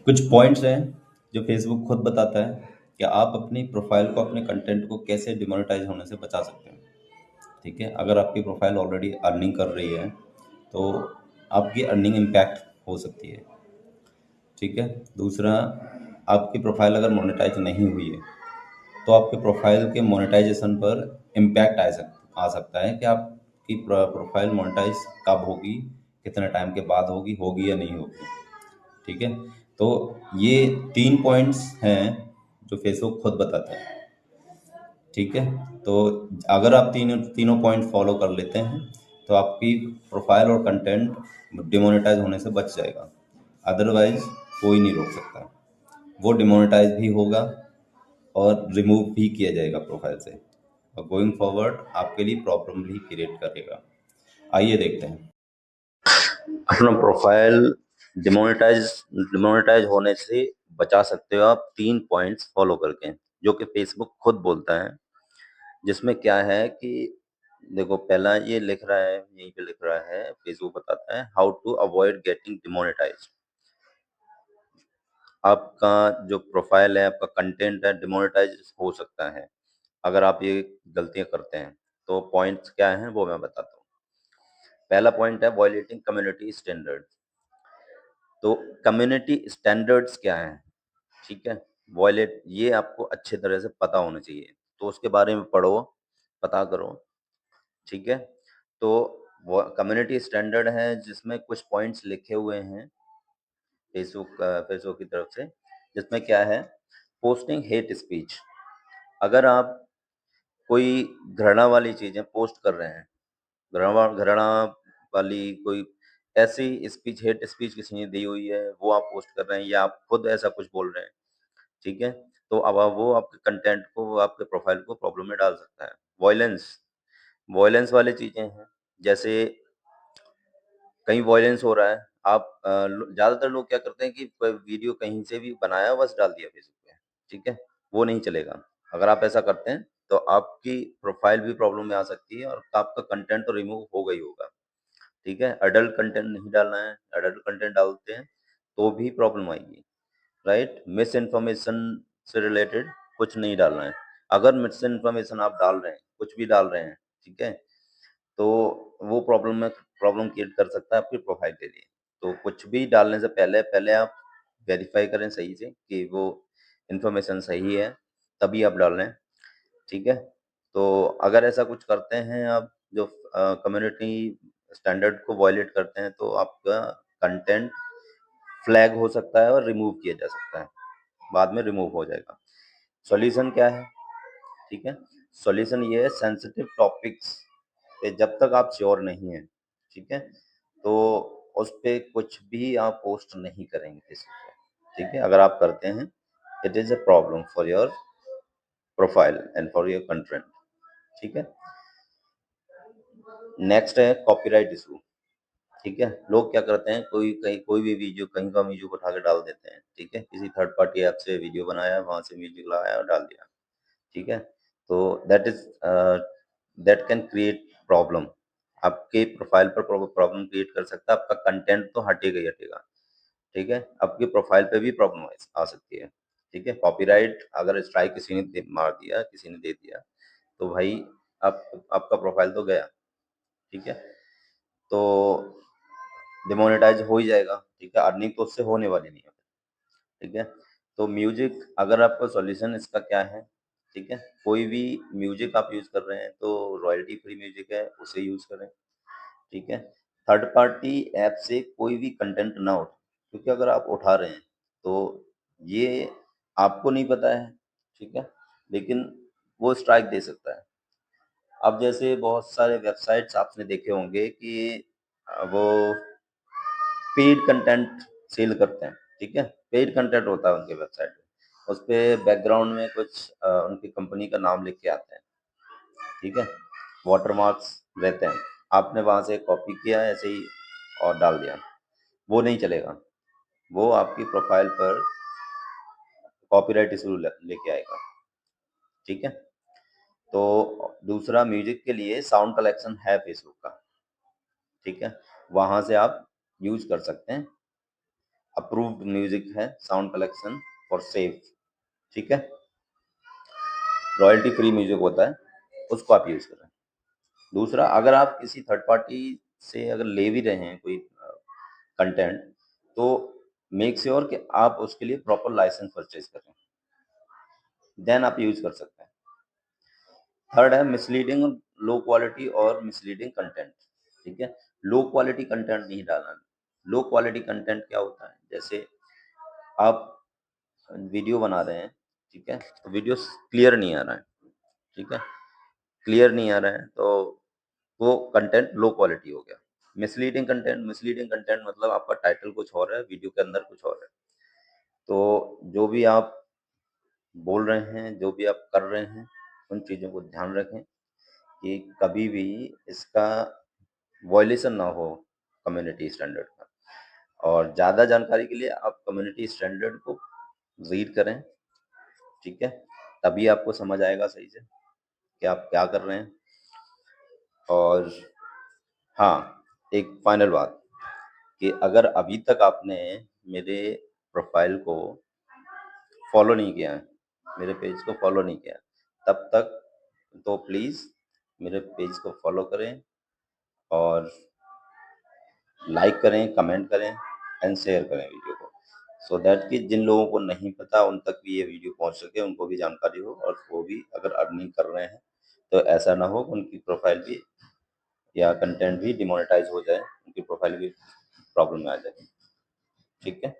कुछ पॉइंट्स हैं जो फेसबुक खुद बताता है कि आप अपनी प्रोफाइल को, अपने कंटेंट को कैसे डिमोनेटाइज होने से बचा सकते हैं। ठीक है, अगर आपकी प्रोफाइल ऑलरेडी अर्निंग कर रही है तो आपकी अर्निंग इम्पैक्ट हो सकती है। ठीक है, दूसरा, आपकी प्रोफाइल अगर मोनेटाइज नहीं हुई है तो आपके प्रोफाइल के मोनेटाइजेशन पर इम्पैक्ट आ सकता है कि आपकी प्रोफाइल मोनेटाइज कब होगी, कितने टाइम के बाद होगी, होगी या नहीं होगी। ठीक है, तो ये 3 पॉइंट्स हैं जो फेसबुक खुद बताता है। ठीक है, तो अगर आप तीनों पॉइंट फॉलो कर लेते हैं तो आपकी प्रोफाइल और कंटेंट डिमोनेटाइज होने से बच जाएगा। अदरवाइज कोई नहीं रोक सकता, वो डिमोनेटाइज भी होगा और रिमूव भी किया जाएगा प्रोफाइल से, और गोइंग फॉरवर्ड आपके लिए प्रॉब्लम भी क्रिएट करेगा। आइए देखते हैं। अपना प्रोफाइल डिमोनेटाइज डिमोनेटाइज होने से बचा सकते हो आप 3 पॉइंट्स फॉलो करके, जो कि फेसबुक खुद बोलता है। जिसमें क्या है कि देखो, पहला ये लिख रहा है, यहीं पे लिख रहा है, फेसबुक बताता है how to avoid getting demonetised. आपका जो प्रोफाइल है, आपका कंटेंट है, डिमोनेटाइज हो सकता है अगर आप ये गलतियां करते हैं। तो पॉइंट्स क्या हैं वो मैं बताता हूँ। पहला पॉइंट है वायलेटिंग कम्युनिटी स्टैंडर्ड। तो कम्युनिटी स्टैंडर्ड्स क्या हैं? ठीक है, वायलेट ये आपको अच्छे तरह से पता होना चाहिए, तो उसके बारे में पढ़ो, पता करो। ठीक है, तो वो कम्युनिटी स्टैंडर्ड है जिसमें कुछ पॉइंट्स लिखे हुए हैं फेसबुक की तरफ से, जिसमें क्या है, पोस्टिंग हेट स्पीच। अगर आप कोई घृणा वाली चीजें पोस्ट कर रहे हैं, घृणा घृणा वाली कोई ऐसी स्पीच, हेट स्पीच किसी ने दी हुई है, वो आप पोस्ट कर रहे हैं, या आप खुद ऐसा कुछ बोल रहे हैं, ठीक है, तो अब वो आपके कंटेंट को, आपके प्रोफाइल को प्रॉब्लम में डाल सकता है। वॉयलेंस वॉयलेंस वाली चीजें हैं, जैसे कहीं वॉयलेंस हो रहा है, आप ज़्यादातर लोग क्या करते हैं कि कोई वीडियो कहीं से भी बनाया बस डाल दिया फेसबुक पे, ठीक है? वो नहीं चलेगा। अगर आप ऐसा करते हैं तो आपकी प्रोफाइल भी प्रॉब्लम में आ सकती है और आपका कंटेंट तो रिमूव होगा ही होगा। ठीक है? अडल्ट कंटेंट नहीं डालना है, अडल्ट कंटेंट डालते हैं तो भी प्रॉब्लम आएगी, राइट? मिस इन्फॉर्मेशन से रिलेटेड कुछ नहीं डालना है। अगर मिस इन्फॉर्मेशन आप डाल रहे हैं, कुछ भी डाल रहे हैं, ठीक है? तो वो प्रॉब्लम क्रिएट कर सकता है आपकी प्रोफाइल के लिए। तो कुछ भी डालने से पहले पहले आप वेरीफाई करें सही से कि वो इन्फॉर्मेशन सही है, तभी आप डाल रहे हैं। ठीक है, तो अगर ऐसा कुछ करते हैं आप, जो कम्युनिटी स्टैंडर्ड को वायलेट करते हैं, तो आपका कंटेंट फ्लैग हो सकता है और रिमूव किया जा सकता है, बाद में रिमूव हो जाएगा। सॉल्यूशन क्या है? ठीक है, सॉल्यूशन ये है, सेंसिटिव टॉपिक्स पे जब तक आप श्योर नहीं हैं, ठीक है, तो उस पे कुछ भी आप पोस्ट नहीं करेंगे किसी पे। ठीक है, अगर आप करते हैं, it is a problem for your profile and for your content. ठीक है, नेक्स्ट है कॉपीराइट इशू। ठीक है, लोग क्या करते हैं, कोई भी वीडियो, कहीं का म्यूजिक उठा के डाल देते हैं। ठीक है, किसी थर्ड पार्टी ऐप से वीडियो बनाया, वहां से म्यूजिक लगाया और डाल दिया। ठीक है, तो दैट कैन क्रिएट प्रॉब्लम, आपके प्रोफाइल पर प्रॉब्लम क्रिएट कर सकता है। आपका कंटेंट तो हटेगा ही हटेगा। ठीक है, आपकी प्रोफाइल पे भी प्रॉब्लम आ सकती है। ठीक है, कॉपीराइट अगर स्ट्राइक किसी ने मार दिया, किसी ने दे दिया, तो भाई आप आपका प्रोफाइल तो गया। ठीक है, तो डिमोनेटाइज हो ही जाएगा। ठीक है, अर्निंग तो उससे होने वाली नहीं है। ठीक है, तो म्यूजिक, अगर आपका सॉल्यूशन इसका क्या है? ठीक है, कोई भी म्यूजिक आप यूज कर रहे हैं तो रॉयल्टी फ्री म्यूजिक है, उसे यूज करें। ठीक है, थर्ड पार्टी ऐप से कोई भी कंटेंट ना उठाए, क्योंकि अगर आप उठा रहे हैं तो ये आपको नहीं पता है। ठीक है, लेकिन वो स्ट्राइक दे सकता है। अब जैसे बहुत सारे वेबसाइट्स आपने देखे होंगे कि वो पेड कंटेंट सेल करते हैं। ठीक है, पेड कंटेंट होता है उनके वेबसाइट पे, उस पे बैकग्राउंड में कुछ उनकी कंपनी का नाम लिख के आते हैं। ठीक है, वाटरमार्क्स रहते हैं, आपने वहां से कॉपी किया ऐसे ही और डाल दिया, वो नहीं चलेगा। वो आपकी प्रोफाइल पर कॉपीराइट इशू लेके आएगा। ठीक है, तो दूसरा, म्यूजिक के लिए साउंड कलेक्शन है फेसबुक का। ठीक है, वहां से आप यूज कर सकते हैं। अप्रूव्ड म्यूजिक है, साउंड कलेक्शन फॉर सेफ, ठीक है, रॉयल्टी फ्री म्यूजिक होता है, उसको आप यूज करें। दूसरा, अगर आप किसी थर्ड पार्टी से अगर ले भी रहे हैं कोई कंटेंट, तो मेक श्योर कि आप उसके लिए प्रॉपर लाइसेंस परचेज करें, देन आप यूज कर सकते हैं। थर्ड है मिसलीडिंग, लो क्वालिटी और मिसलीडिंग कंटेंट, ठीक है, लो क्वालिटी कंटेंट नहीं डालना। लो क्वालिटी कंटेंट क्या होता है, जैसे आप वीडियो बना रहे हैं, ठीक है, तो वीडियो क्लियर नहीं आ रहा है, ठीक है, क्लियर नहीं आ रहा है, तो वो कंटेंट लो क्वालिटी हो गया। मिसलीडिंग कंटेंट, मिसलीडिंग कंटेंट मतलब आपका टाइटल कुछ और है, वीडियो के अंदर कुछ और है। तो जो भी आप बोल रहे हैं, जो भी आप कर रहे हैं, उन चीज़ों को ध्यान रखें कि कभी भी इसका वॉयलेशन ना हो कम्युनिटी स्टैंडर्ड का। और ज़्यादा जानकारी के लिए आप कम्युनिटी स्टैंडर्ड को रीड करें, ठीक है, तभी आपको समझ आएगा सही से कि आप क्या कर रहे हैं। और हाँ, एक फाइनल बात कि अगर अभी तक आपने मेरे प्रोफाइल को फॉलो नहीं किया है, मेरे पेज को फॉलो नहीं किया है, तब तक तो प्लीज़ मेरे पेज को फॉलो करें और लाइक करें, कमेंट करें एंड शेयर करें वीडियो को, सो दैट कि जिन लोगों को नहीं पता उन तक भी ये वीडियो पहुंच सके, उनको भी जानकारी हो, और वो भी अगर अर्निंग कर रहे हैं तो ऐसा ना हो कि उनकी प्रोफाइल भी या कंटेंट भी डिमोनेटाइज हो जाए, उनकी प्रोफाइल भी प्रॉब्लम में आ जाए, ठीक है।